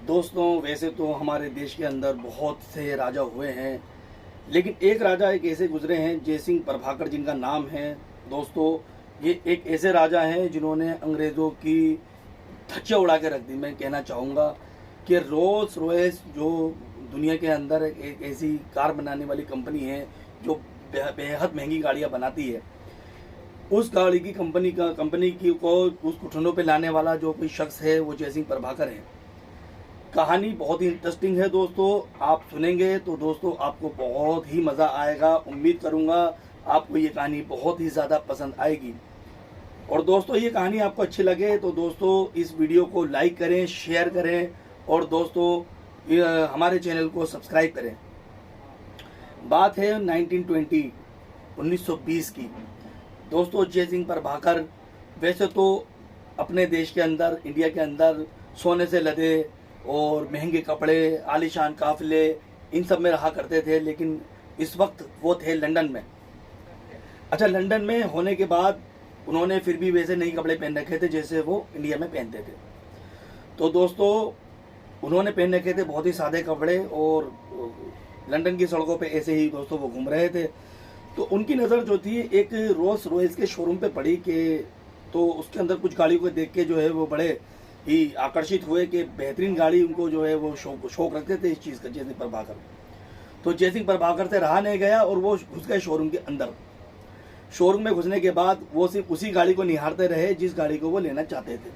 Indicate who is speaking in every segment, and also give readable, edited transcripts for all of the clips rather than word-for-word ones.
Speaker 1: दोस्तों, वैसे तो हमारे देश के अंदर बहुत से राजा हुए हैं, लेकिन एक राजा एक ऐसे गुजरे हैं, जयसिंह प्रभाकर जिनका नाम है। दोस्तों, ये एक ऐसे राजा हैं जिन्होंने अंग्रेज़ों की धज्जियां उड़ा के रख दी। मैं कहना चाहूँगा कि रोल्स रॉयस जो दुनिया के अंदर एक ऐसी कार बनाने वाली कंपनी है जो बेहद महंगी गाड़ियाँ बनाती है, उस गाड़ी की कंपनी की को उस घुटनों पे लाने वाला जो कोई शख्स है वो जयसिंह प्रभाकर है। कहानी बहुत ही इंटरेस्टिंग है दोस्तों, आप सुनेंगे तो दोस्तों आपको बहुत ही मज़ा आएगा। उम्मीद करूंगा आपको ये कहानी बहुत ही ज़्यादा पसंद आएगी। और दोस्तों, ये कहानी आपको अच्छी लगे तो दोस्तों इस वीडियो को लाइक करें, शेयर करें और दोस्तों हमारे चैनल को सब्सक्राइब करें। बात है 1920 की। दोस्तों, जयसिंह प्रभाकर वैसे तो अपने देश के अंदर, इंडिया के अंदर सोने से लदे और महंगे कपड़े, आलीशान काफिले, इन सब में रहा करते थे, लेकिन इस वक्त वो थे लंदन में। अच्छा, लंदन में होने के बाद उन्होंने फिर भी वैसे नए कपड़े पहन रखे थे जैसे वो इंडिया में पहनते थे। तो दोस्तों, उन्होंने पहन रखे थे बहुत ही सादे कपड़े और लंदन की सड़कों पे ऐसे ही दोस्तों वो घूम रहे थे। तो उनकी नज़र जो थी एक रोल्स रॉयस के शोरूम पे पड़ी कि तो उसके अंदर कुछ गाड़ियों को देख के जो है वो बड़े ही आकर्षित हुए कि बेहतरीन गाड़ी उनको जो है वो शौक रखते थे इस चीज़ का, जयसिंह प्रभाकर। तो जयसिंह प्रभाकर से रहा नहीं गया और वो घुस गए शोरूम के अंदर। शोरूम में घुसने के बाद वो सिर्फ उसी गाड़ी को निहारते रहे जिस गाड़ी को वो लेना चाहते थे।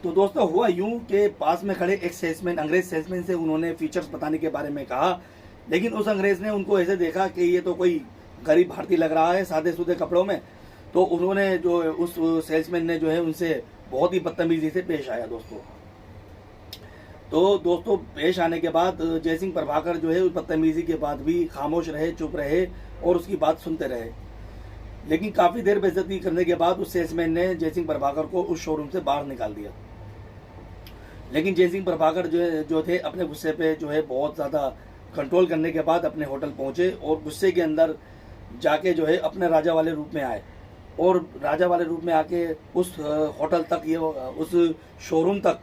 Speaker 1: तो दोस्तों, हुआ यूं कि पास में खड़े एक सेल्समैन, अंग्रेज सेल्समैन से उन्होंने फीचर्स बताने के बारे में कहा, लेकिन उस अंग्रेज ने उनको ऐसे देखा कि ये तो कोई गरीब भारतीय लग रहा है सादे सूदे कपड़ों में। तो उन्होंने जो उस सेल्समैन ने जो है उनसे बहुत ही बदतमीजी से पेश आया दोस्तों। तो दोस्तों, पेश आने के बाद जयसिंह प्रभाकर जो है उस बदतमीजी के बाद भी खामोश रहे, चुप रहे और उसकी बात सुनते रहे। लेकिन काफ़ी देर बेइज्जती करने के बाद उस सेल्समैन ने जयसिंह प्रभाकर को उस शोरूम से बाहर निकाल दिया। लेकिन जयसिंह प्रभाकर जो थे अपने गुस्से पे जो है बहुत ज़्यादा कंट्रोल करने के बाद अपने होटल पहुँचे और गुस्से के अंदर जाके जो है अपने राजा वाले रूप में आए और राजा वाले रूप में आके उस होटल तक, ये उस शोरूम तक,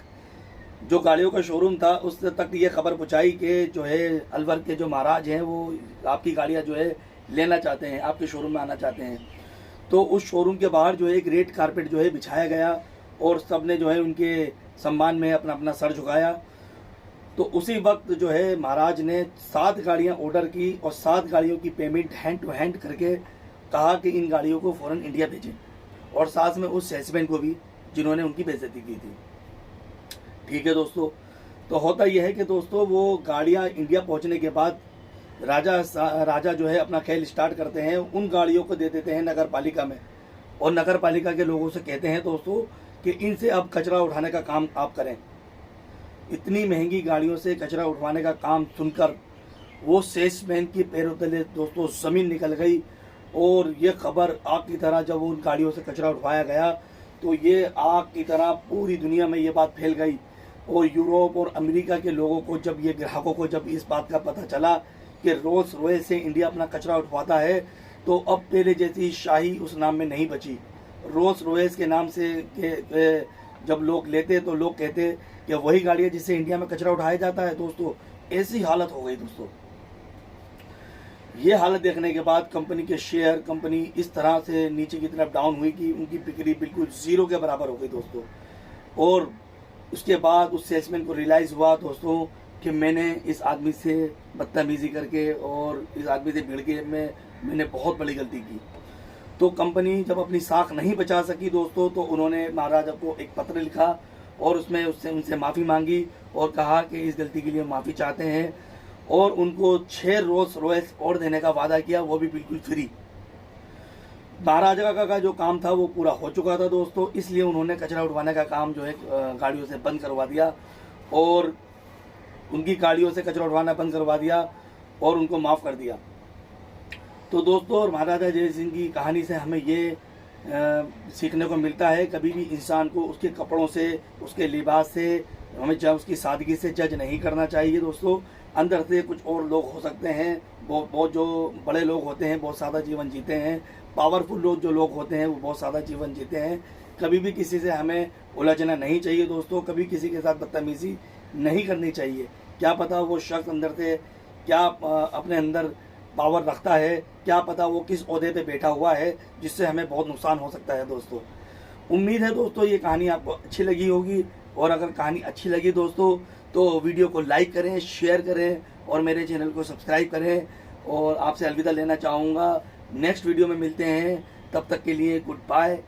Speaker 1: जो गाड़ियों का शोरूम था उस तक ये खबर पहुंचाई कि जो है अलवर के जो महाराज हैं वो आपकी गाड़ियां जो है लेना चाहते हैं, आपके शोरूम में आना चाहते हैं। तो उस शोरूम के बाहर जो है एक रेड कारपेट जो है बिछाया गया और सब ने जो है उनके सम्मान में अपना अपना सर झुकाया। तो उसी वक्त जो है महाराज ने 7 गाड़ियां ऑर्डर की और 7 गाड़ियों की पेमेंट हैंड टू हैंड करके कहा कि इन गाड़ियों को फ़ौरन इंडिया भेजें, और साथ में उस सेल्समैन को भी जिन्होंने उनकी बेइज्जती की थी। ठीक है दोस्तों, तो होता यह है कि दोस्तों वो गाड़ियां इंडिया पहुंचने के बाद राजा जो है अपना खेल स्टार्ट करते हैं, उन गाड़ियों को दे देते हैं नगर पालिका में और नगर पालिका के लोगों से कहते हैं दोस्तों कि इनसे अब कचरा उठाने का काम आप करें। इतनी महंगी गाड़ियों से कचरा उठवाने का काम सुनकर वो सेल्समैन की पैरों तले दोस्तों ज़मीन निकल गई और ये खबर आग की तरह जब उन गाड़ियों से कचरा उठवाया गया तो ये आग की तरह पूरी दुनिया में ये बात फैल गई। और यूरोप और अमेरिका के लोगों को, जब ये ग्राहकों को जब इस बात का पता चला कि रोल्स रॉयस से इंडिया अपना कचरा उठवाता है, तो अब पहले जैसी शाही उस नाम में नहीं बची। रोल्स रॉयस के नाम से जब लोग लेते तो लोग कहते कि वही गाड़ी है जिससे इंडिया में कचरा उठाया जाता है। दोस्तों, ऐसी हालत हो गई। दोस्तों, ये हालत देखने के बाद कंपनी के शेयर, कंपनी इस तरह से नीचे की तरफ डाउन हुई कि उनकी बिक्री बिल्कुल ज़ीरो के बराबर हो गई दोस्तों। और उसके बाद उस सेल्समैन को रियलाइज़ हुआ दोस्तों कि मैंने इस आदमी से बदतमीज़ी करके और इस आदमी से भिड़ के मैंने बहुत बड़ी गलती की। तो कंपनी जब अपनी साख नहीं बचा सकी दोस्तों, तो उन्होंने महाराजा को एक पत्र लिखा और उसमें उनसे माफ़ी मांगी और कहा कि इस गलती के लिए माफ़ी चाहते हैं, और उनको 6 रोल्स रॉयस और देने का वादा किया, वो भी बिल्कुल फ्री। महाराजा का जो काम था वो पूरा हो चुका था दोस्तों, इसलिए उन्होंने कचरा उठवाने का काम जो है गाड़ियों से बंद करवा दिया और उनकी गाड़ियों से कचरा उठवाना बंद करवा दिया और उनको माफ़ कर दिया। तो दोस्तों, और महाराजा जयसिंह की कहानी से हमें ये सीखने को मिलता है, कभी भी इंसान को उसके कपड़ों से, उसके लिबास से, हमें उसकी सादगी से जज नहीं करना चाहिए दोस्तों। अंदर से कुछ और लोग हो सकते हैं, बहुत जो बड़े लोग होते हैं बहुत सादा जीवन जीते हैं, पावरफुल लोग जो लोग होते हैं वो बहुत सादा जीवन जीते हैं। कभी भी किसी से हमें उलझना नहीं चाहिए दोस्तों, कभी किसी के साथ बदतमीजी नहीं करनी चाहिए। क्या पता वो शख्स अंदर से क्या अपने अंदर पावर रखता है, क्या पता वो किस ओहदे पे बैठा हुआ है जिससे हमें बहुत नुकसान हो सकता है दोस्तों। उम्मीद है दोस्तों ये कहानी आपको अच्छी लगी होगी, और अगर कहानी अच्छी लगी दोस्तों तो वीडियो को लाइक करें, शेयर करें और मेरे चैनल को सब्सक्राइब करें। और आपसे अलविदा लेना चाहूँगा, नेक्स्ट वीडियो में मिलते हैं, तब तक के लिए गुड बाय।